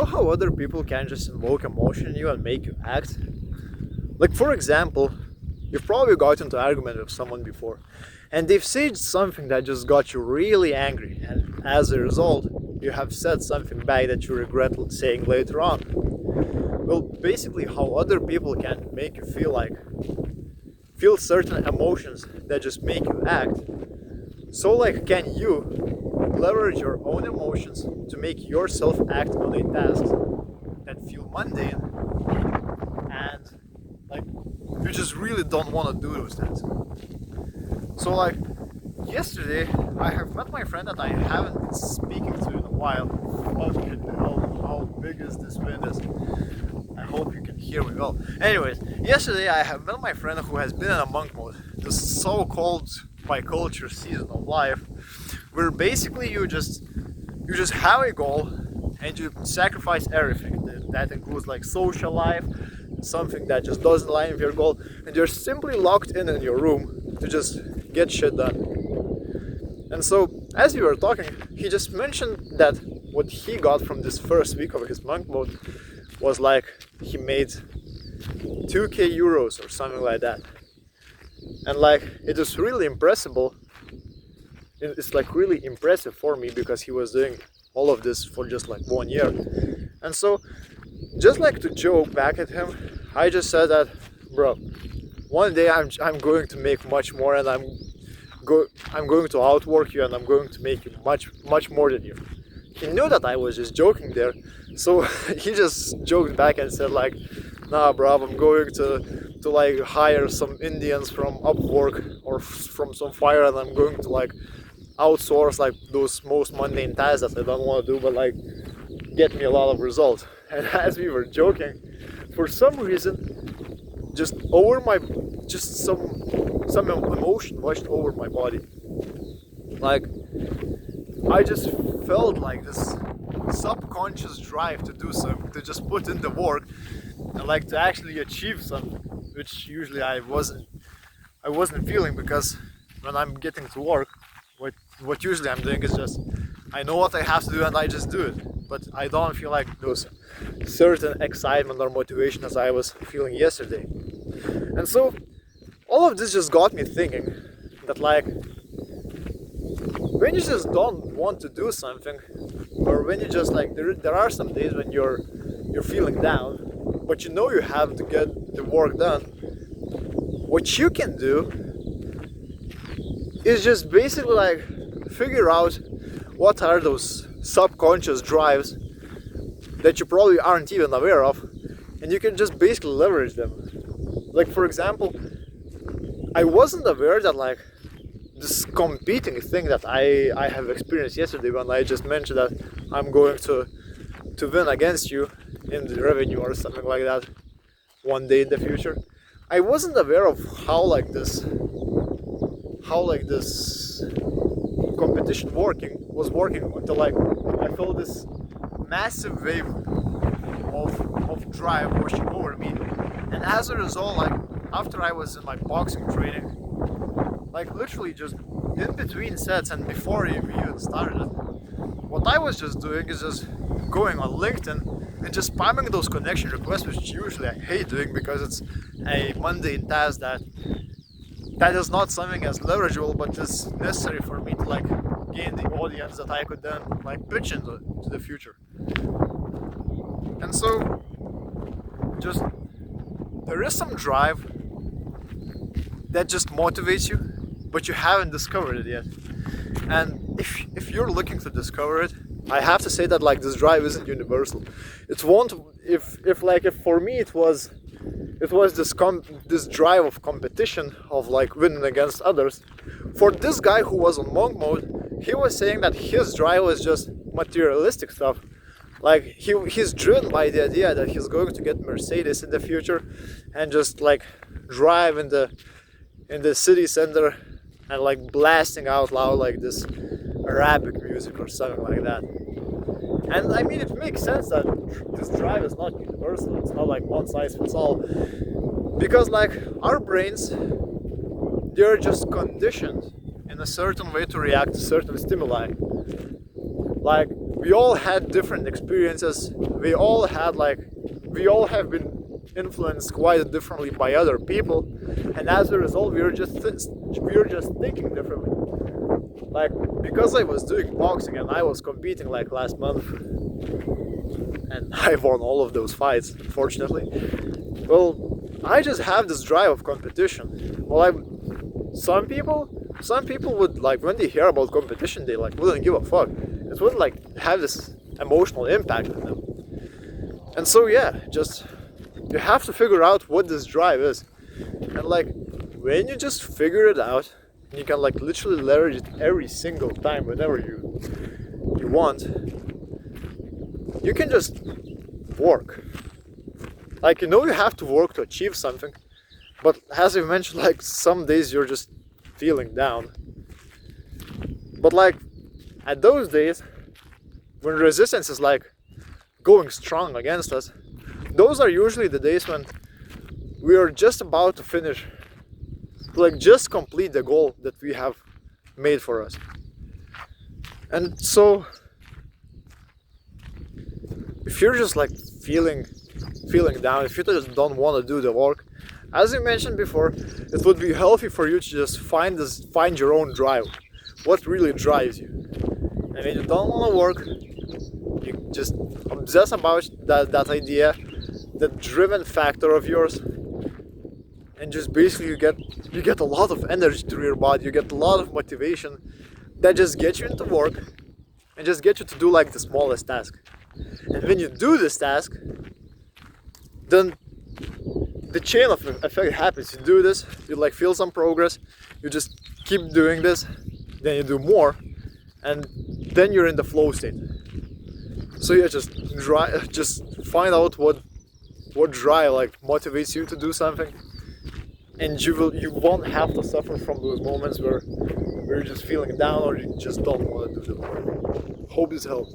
know how other people can just invoke emotion in you and make you act? Like, for example, you've probably got into an argument with someone before, and they've said something that just got you really angry, and as a result, you have said something back that you regret saying later on. Well, basically, how other people can make you feel certain emotions that just make you act. So, like, can you leverage your own emotions to make yourself act on a task that feel mundane and like you just really don't want to do those tasks? So, like, yesterday I have met my friend that I haven't been speaking to in a while. Fucking hell, how big is this wind? I hope you can hear me well. Anyways, yesterday I have met my friend who has been in a monk mode, the so-called by culture season of life, where basically you just have a goal and you sacrifice everything. That includes like social life, something that just doesn't align with your goal, and you're simply locked in your room to just get shit done. And so, as we were talking, he just mentioned that what he got from this first week of his monk mode was like he made 2k euros or something like that. And like it is really impressive. It's like really impressive for me because he was doing all of this for just like 1 year. And so, just like to joke back at him, I just said that, bro, one day I'm going to make much more, and I'm going to outwork you, and I'm going to make you much more than you. He knew that I was just joking there, so he just joked back and said like, nah, bro, I'm going to like hire some Indians from Upwork or from some Fire, and I'm going to like outsource like those most mundane tasks that I don't want to do, but like get me a lot of results. And as we were joking, for some reason, just some emotion washed over my body. Like, I just felt like this subconscious drive to do something, to just put in the work and like to actually achieve something, which usually I wasn't feeling, because when I'm getting to work, what usually I'm doing is just I know what I have to do and I just do it, but I don't feel like those certain excitement or motivation as I was feeling yesterday. And so all of this just got me thinking that like when you just don't want to do something, or when you just like there are some days when you're feeling down, but you know you have to get the work done, what you can do is just basically like figure out what are those subconscious drives that you probably aren't even aware of, and you can just basically leverage them. Like, for example, I wasn't aware that like this competing thing that I have experienced yesterday when I just mentioned that I'm going to win against you in the revenue or something like that one day in the future. I wasn't aware of how this competition was working until like I felt this massive wave of drive washing over me. And as a result, like after I was in my boxing training, like literally just in between sets and before we even started, what I was just doing is just going on LinkedIn and just spamming those connection requests, which usually I hate doing because it's a mundane task that is not something as leverageable, but is necessary for me to like gain the audience that I could then like pitch into to the future. And so just there is some drive that just motivates you, but you haven't discovered it yet. And if you're looking to discover it, I have to say that like this drive isn't universal. It won't. If for me it was this drive of competition, of like winning against others. For this guy who was on monk mode, he was saying that his drive was just materialistic stuff. Like he's driven by the idea that he's going to get Mercedes in the future, and just like drive in the city center and like blasting out loud like this Arabic music or something like that. And I mean, it makes sense that this drive is not universal. It's not like one size fits all, because like our brains, they're just conditioned in a certain way to react to certain stimuli. Like we all had different experiences. We all have been influenced quite differently by other people, and as a result, we were just thinking differently. Like, because I was doing boxing and I was competing like last month, and I won all of those fights, unfortunately. Well, I just have this drive of competition. Well, some people would, like, when they hear about competition, they like wouldn't give a fuck. It wouldn't like have this emotional impact on them. And so yeah, just you have to figure out what this drive is. And like, when you just figure it out, you can like literally leverage it every single time whenever you want. You can just work. Like, you know, you have to work to achieve something, but as I mentioned, like, some days you're just feeling down. But like, at those days when resistance is like going strong against us, those are usually the days when we are just about to finish, like just complete the goal that we have made for us. And so if you're just like feeling down, if you just don't want to do the work, as I mentioned before, it would be healthy for you to just find your own drive. What really drives you? And when you don't want to work, you just obsess about that idea, that driven factor of yours, and just basically you get a lot of energy through your body, you get a lot of motivation that just gets you into work and just get you to do like the smallest task. And when you do this task, then the chain of effect happens. You do this, you like feel some progress, you just keep doing this, then you do more, and then you're in the flow state. So yeah, just find out what drive like motivates you to do something, and you won't have to suffer from those moments where you're just feeling down or you just don't want to do the work. Hope this helps.